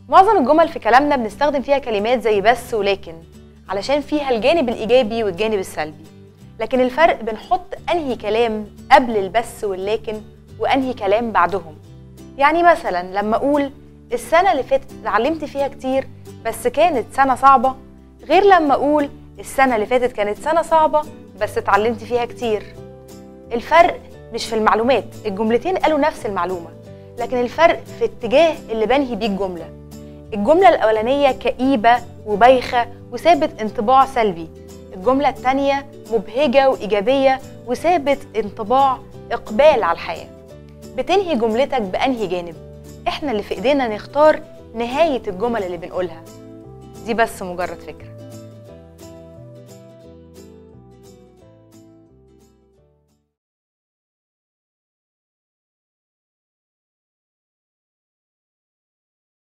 معظم الجمل في كلامنا بنستخدم فيها كلمات زي بس ولكن علشان فيها الجانب الإيجابي والجانب السلبي، لكن الفرق بنحط أنهي كلام قبل البس واللكن وأنهي كلام بعدهم. يعني مثلا لما أقول السنة اللي فاتت اتعلمت فيها كتير بس كانت سنة صعبة، غير لما أقول السنة اللي فاتت كانت سنة صعبة بس اتعلمت فيها كتير. الفرق مش في المعلومات، الجملتين قالوا نفس المعلومة، لكن الفرق في اتجاه اللي بنهي بيه الجملة. الجملة الأولانية كئيبة وبايخة وسابت انطباع سلبي، الجملة التانية مبهجة وإيجابية وسابت انطباع إقبال على الحياة. بتنهي جملتك بأنهي جانب؟ إحنا اللي في إيدينا نختار نهاية الجمل اللي بنقولها. دي بس مجرد فكرة.